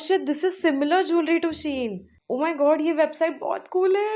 shit, this is similar jewelry to Shein. Oh my god, ये website बहुत cool है.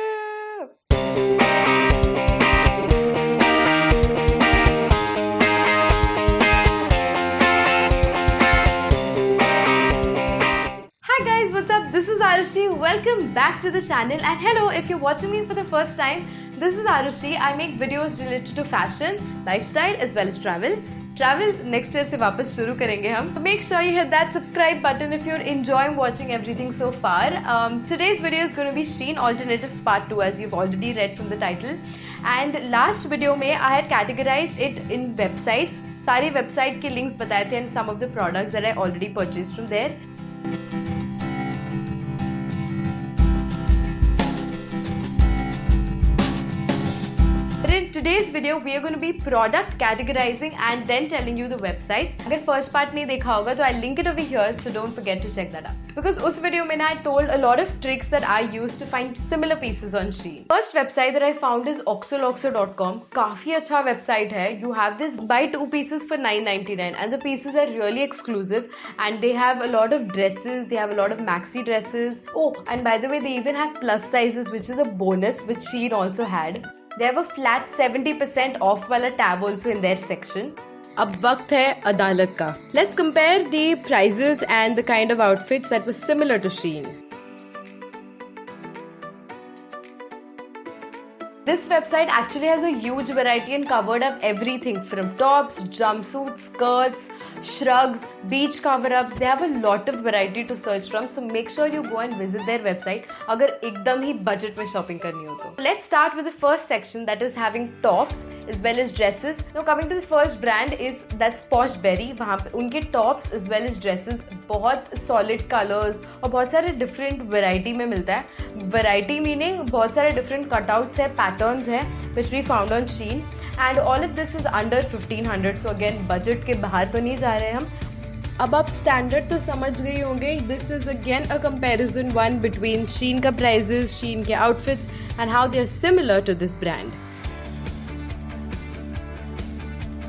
Hi guys, what's up? This is Arushi. Welcome back to the channel, and hello if you're watching me for the first time. This is Arushi. I make videos related to fashion, lifestyle as well as travel. Travel next year से वापस शुरू करेंगे हम. Make sure you hit that subscribe button if you're enjoying watching everything so far. Today's video is going to be Shein Alternatives Part 2, as you've already read from the title. And last video में I had categorized it in websites. सारी website के links बताए थे and some of the products that I already purchased from there. But in today's video, we are going to be product categorizing and then telling you the websites. अगर first part नहीं देखा होगा तो I'll link it over here, so don't forget to check that out. Because उस video में I told a lot of tricks that I used to find similar pieces on Shein. First website that I found is oxoloxo.com. काफी अच्छा website है. You have this buy 2 pieces for $9.99 and the pieces are really exclusive and they have a lot of dresses. They have a lot of maxi dresses. Oh, and by the way, they even have plus sizes, which is a bonus, which Shein also had. They have a flat 70% off वाला tab also in their section. अब वक्त है अदालत का. Let's compare the prices and the kind of outfits that were similar to Shein. This website actually has a huge variety and covered up everything from tops, jumpsuits, skirts, shrugs, beach cover-ups. They have a lot of variety to search from, so make sure you go and visit their website अगर एकदम ही budget में shopping करनी हो तो. Let's start with the first section, that is having tops as well as dresses. Now coming to the first brand that's Posh Berry. वहाँ पे उनके tops as well as dresses बहुत solid colors और बहुत सारे different variety में मिलता है. Variety meaning बहुत सारे different cutouts है, patterns है, which we found on Shein. And all of this is under 1500, so again budget के बाहर तो नहीं जा रहे हम. अब आप standard तो समझ गए होंगे. This is again a comparison one between Shein का prices, Shein के outfits and how they are similar to this brand.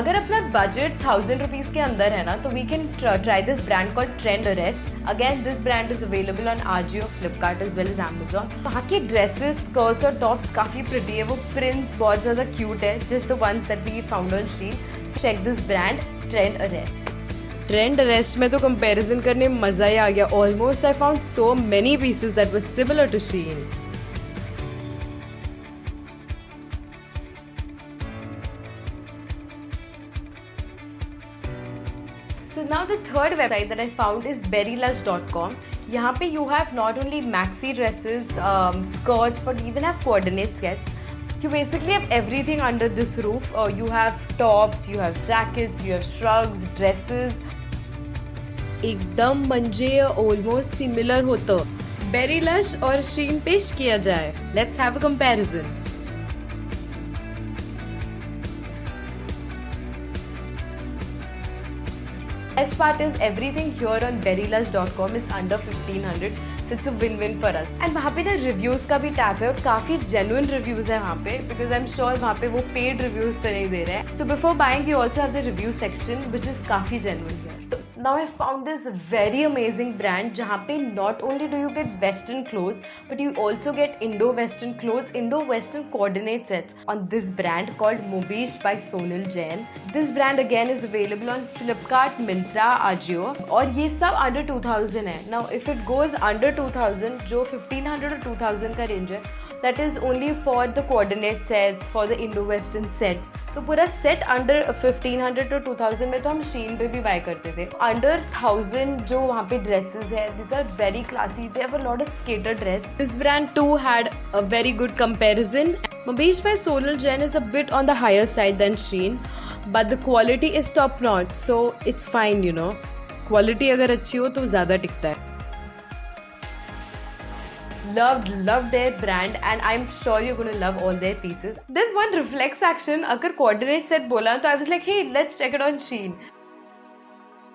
अगर अपना budget 1000 rupees के अंदर है ना, तो we can try this brand called Trend Arrest. Again, this brand is available on Ajio, Flipkart as well as Amazon. वहाँ की dresses, skirts और tops काफी pretty है. वो prints बहुत ज़्यादा cute है. Just the ones that we found on Shein. So check this brand, Trend Arrest. Trend Arrest में तो comparison करने मज़ा ही आ गया. Almost I found so many pieces that were similar to Shein. So now the third website that I found is berrylush.com. यहाँ पे you have not only maxi dresses, skirts, but even have coordinate sets. You basically have everything under this roof. You have tops, you have jackets, you have shrugs, dresses. एकदम म्हणजे almost similar होतं. Berrylush और Shein पेश किया जाए. Let's have a comparison. Best part is everything here on berrylush.com is under 1500, so it's a win-win for us. And वहाँ पे ना reviews का भी tab है और काफी genuine reviews है वहाँ पे, because I'm sure वहाँ पे वो paid reviews तो नहीं दे रहे हैं. So before buying, you also have the review section, which is काफी genuine here. Now I found this very amazing brand जहाँ पे not only do you get western clothes, but you also get Indo-Western clothes, Indo-Western coordinate sets on this brand called Mobish by Sonal Jain. This brand again is available on Flipkart, Myntra, Ajio और ये सब under 2000 है. Now if it goes under 2000, जो 1500 or 2000 का range है, that is only for the coordinate sets, for the Indo-Western sets. तो पूरा set under 1500 to 2000 में तो हम Shein पे भी buy करते थे. Under 1000 जो वहाँ पे dresses है, these are very classy. They have a lot of skater dress. This brand too had a very good comparison. Mobish by Sonal Jain is a bit on the higher side than Shein, but the quality is top notch, so it's fine, you know. Quality अगर अच्छी हो तो ज़्यादा टिकता है. Loved their brand and I'm sure you're going to love all their pieces. There's one reflex action. अगर coordinate set बोला तो I was like, hey, let's check it on Shein.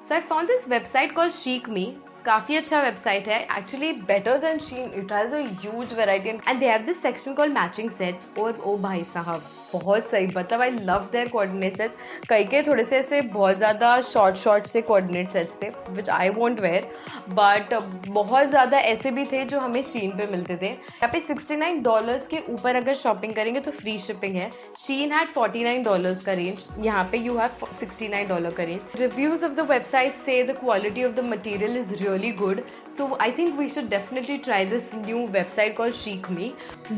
So I found this website called Chic Me. काफी अच्छा website है. Actually better than Shein. It has a huge variety and they have this section called matching sets. और ओ भाई साहब बहुत सही, मतलब I love their coordinate sets. कई के थोड़े से ऐसे बहुत ज़्यादा शॉर्ट से कोऑर्डिनेट सेट्स थे विच आई वोंट वेयर, बट बहुत ज़्यादा ऐसे भी थे जो हमें शीन पे मिलते थे। यहाँ पे $69 के ऊपर अगर शॉपिंग करेंगे तो फ्री शिपिंग है। शीन हैड $49 का रेंज, यहाँ पे यू हैव $69 का range. Reviews of the website से the quality of the material is really good, so I think we should definitely try this new website called SheikMe.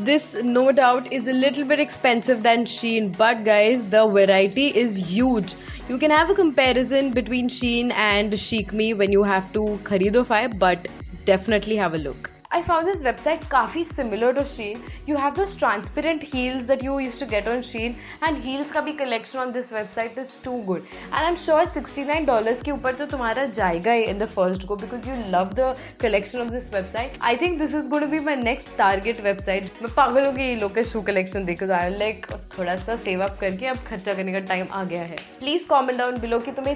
This no doubt is a little bit expensive than Shein, but guys, the variety is huge. You can have a comparison between Shein and SheikMe when you have to kharidofy, but definitely have a look. I found this website काफ़ी similar to Shein. You have those transparent heels that you used to get on Shein, and heels का भी collection on this website is too good. And I'm sure $69 के ऊपर तो तुम्हारा जाएगा ही in the first go because you love the collection of this website. I think this is going to be my next target website. मैं पागल हो गई ये लोग का shoe collection देख के, तो I like थोड़ा सा save up करके अब खर्चा करने का टाइम आ गया है। Please comment down below कि तुम्हें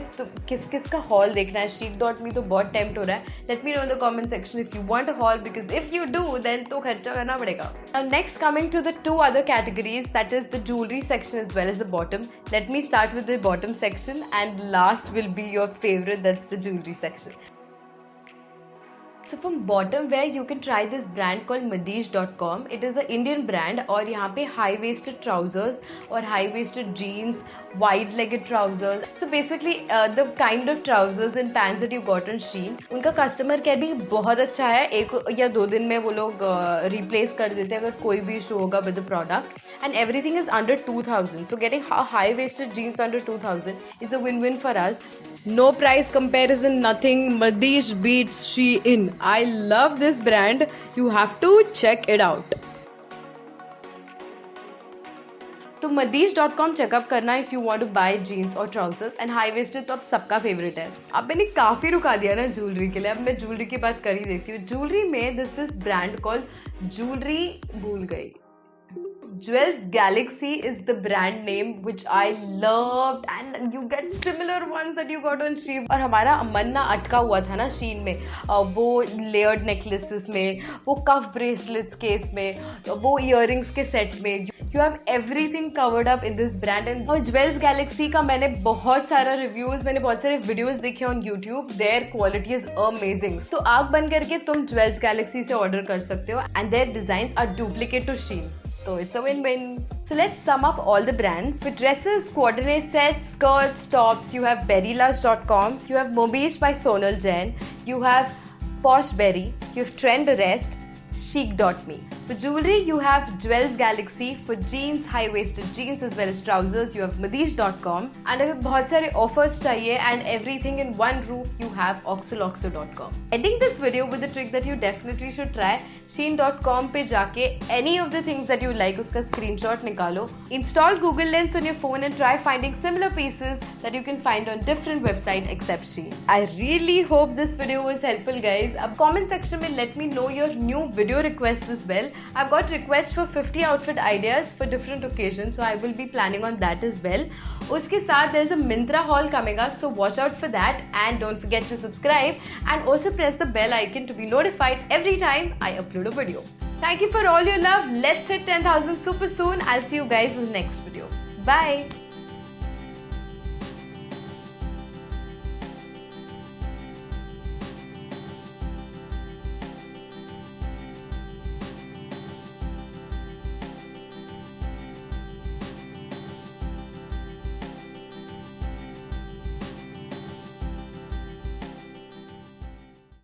किस का haul देखना है। Sheik.me तो बहुत tempt हो रहा है। Let me know in the comment section if you want a haul, because if you do, then तो खर्चा करना पड़ेगा। Now next, coming to the two other categories, that is the jewelry section as well as the bottom. Let me start with the bottom section, and last will be your favorite, that's the jewelry section. So from bottom wear you can try this brand called Madish.com. It is an Indian brand और यहाँ पे high waisted trousers और high waisted jeans, wide legged trousers. So basically the kind of trousers and pants that you got on Shein, उनका customer care भी बहुत अच्छा है। 1 या 2 दिन में वो लोग रिप्लेस कर देते हैं अगर कोई भी इशू होगा with the product, and everything is under 2000. So getting high waisted jeans under 2000 is a win-win for us. No price comparison, nothing. Madish beats Shein. I love this brand. You have to check it out. तो Madish.com checkup करना if you want to buy jeans or trousers, and high waisted तो अब सबका favourite है। अब मैंने काफ़ी रुका दिया ना ज्वेलरी के लिए, अब मैं ज्वेलरी की बात कर ही देती हूँ। ज्वेलरी में दिस ब्रांड कॉल्ड ज्वेलरी, भूल गई, Jewels Galaxy is the brand name which I loved, and you get similar ones that you got on Shein. और हमारा मन ना अटका हुआ था ना Shein में, वो layered necklaces में, वो cuff bracelets केस में, वो earrings के set में, you have everything covered up in this brand. And और Jewels Galaxy का मैंने बहुत सारा reviews, मैंने बहुत सारे videos देखे on YouTube. Their quality is amazing. तो आँख बंद करके तुम Jewels Galaxy से order कर सकते हो, and their designs are duplicate to Shein. So it's a win-win. So let's sum up all the brands. For dresses, coordinate sets, skirts, tops, you have Berrylush.com, you have Mobish by Sonal Jain, you have Poshberry, you have Trend-Rest, Chic.me. For jewelry, you have Jewels Galaxy. For jeans, high-waisted jeans as well as trousers, you have Madish.com. And अगर बहुत सारे offers चाहिए and everything in one roof, you have Oxoloxo.com. Ending this video with a trick that you definitely should try. Shein.com पे जाके any of the things that you like उसका screenshot निकालो. Install Google Lens on your phone and try finding similar pieces that you can find on different websites except Shein. I really hope this video was helpful, guys. अब comment section में let me know your new video requests as well. I've got requests for 50 outfit ideas for different occasions, so I will be planning on that as well. उसके साथ there's a Myntra haul coming up, so watch out for that, and don't forget to subscribe and also press the bell icon to be notified every time I upload a video. Thank you for all your love. Let's hit 10,000 super soon. I'll see you guys in the next video. Bye.